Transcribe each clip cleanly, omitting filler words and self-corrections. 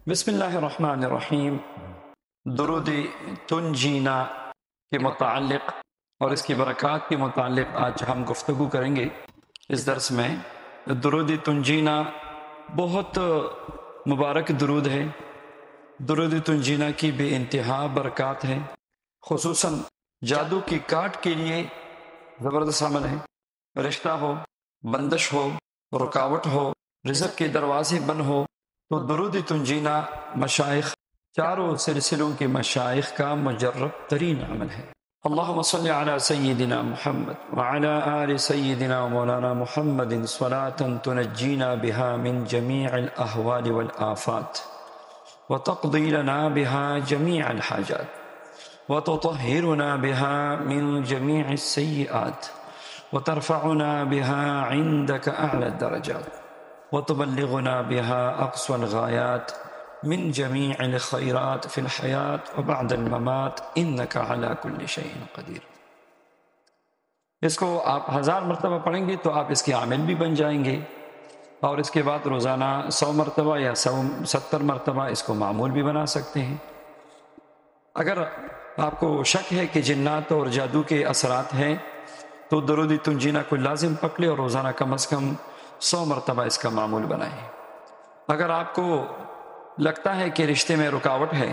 بسم اللہ الرحمن الرحیم۔ درود تنجینا کے متعلق اور اس کی برکات کے متعلق آج ہم گفتگو کریں گے اس درس میں۔ درود تنجینا بہت مبارک درود ہے۔ درود تنجینا کی بے انتہا برکات ہیں، خصوصاً جادو کی کاٹ کے لیے زبردست عمل ہے۔ رشتہ ہو، بندش ہو، رکاوٹ ہو، رزق کے دروازے بند ہو تو درود تنجینا مشائخ، چاروں سلسلوں کے مشائخ کا مجرب ترین عمل ہے۔ اللہم صلی علی سیدنا محمد وعلی آل سیدنا مولانا محمد صلاة تنجینا بها من جمیع الاحوال والآفات وتقضی لنا بها جمیع الحاجات وتطہرنا بها من جمیع السیئات وترفعنا بها عندك اعلی الدرجات وتبلغنا بها أقصى الغايات من جميع الخيرات في الحياة وبعد الممات إنك على كل شيء قدير۔ اس کو آپ 1000 مرتبہ پڑھیں گے تو آپ اس کے عامل بھی بن جائیں گے، اور اس کے بعد روزانہ 100 مرتبہ یا 70 مرتبہ اس کو معمول بھی بنا سکتے ہیں۔ اگر آپ کو شک ہے کہ جنات اور جادو کے اثرات ہیں تو درود تنجینا کو لازم پکڑے اور روزانہ کم از کم 100 مرتبہ اس کا معمول بنائیں۔ اگر آپ کو لگتا ہے کہ رشتے میں رکاوٹ ہے،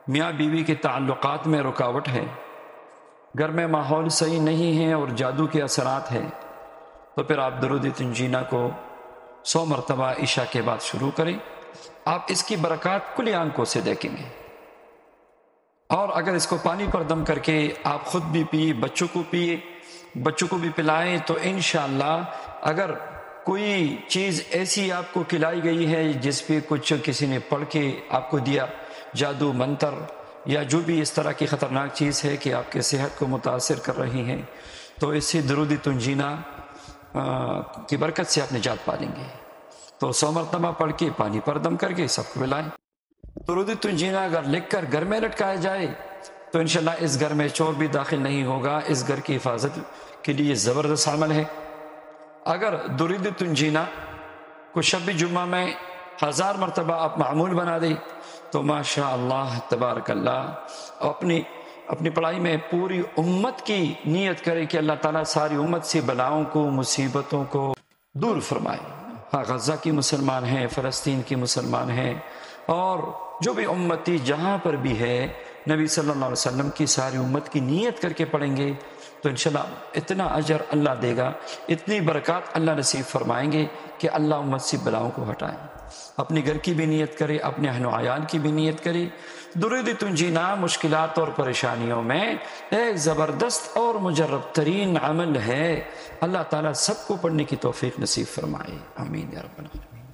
میاں بیوی کے تعلقات میں رکاوٹ ہے، گھر میں ماحول صحیح نہیں ہے اور جادو کے اثرات ہیں، تو پھر آپ درود تنجینا کو 100 مرتبہ عشاء کے بعد شروع کریں۔ آپ اس کی برکات کھلی آنکھوں سے دیکھیں گے، اور اگر اس کو پانی پر دم کر کے آپ خود بھی پیے، بچوں کو پیے، بچوں کو بھی پلائیں، تو انشاءاللہ اگر کوئی چیز ایسی آپ کو کھلائی گئی ہے جس پہ کچھ کسی نے پڑھ کے آپ کو دیا، جادو منتر یا جو بھی اس طرح کی خطرناک چیز ہے کہ آپ کے صحت کو متاثر کر رہی ہیں، تو اس سے درود تنجینا کی برکت سے آپ نجات پا لیں گے۔ تو 100 مرتبہ پڑھ کے پانی پر دم کر کے سب کو پلائیں۔ درود تنجینا اگر لکھ کر گھر میں لٹکایا جائے تو انشاءاللہ اس گھر میں چور بھی داخل نہیں ہوگا، اس گھر کی حفاظت کے لیے زبردست عمل ہے۔ اگر درود تنجینا کو شب جمعہ میں 1000 مرتبہ آپ معمول بنا دیں تو ماشاء اللہ تبارک اللہ اپنی پڑھائی میں پوری امت کی نیت کرے کہ اللہ تعالیٰ ساری امت سے بلاؤں کو، مصیبتوں کو دور فرمائے۔ ہاں، غزہ کی مسلمان ہیں، فلسطین کی مسلمان ہیں، اور جو بھی امتی جہاں پر بھی ہے، نبی صلی اللہ علیہ وسلم کی ساری امت کی نیت کر کے پڑھیں گے تو انشاءاللہ اتنا اجر اللہ دے گا، اتنی برکات اللہ نصیب فرمائیں گے کہ اللہ امت سے بلاؤں کو ہٹائیں۔ اپنے گھر کی بھی نیت کرے، اپنے اہل و عیال کی بھی نیت کرے۔ درود تنجینا مشکلات اور پریشانیوں میں ایک زبردست اور مجرب ترین عمل ہے۔ اللہ تعالیٰ سب کو پڑھنے کی توفیق نصیب فرمائے، آمین یا رب العالمین۔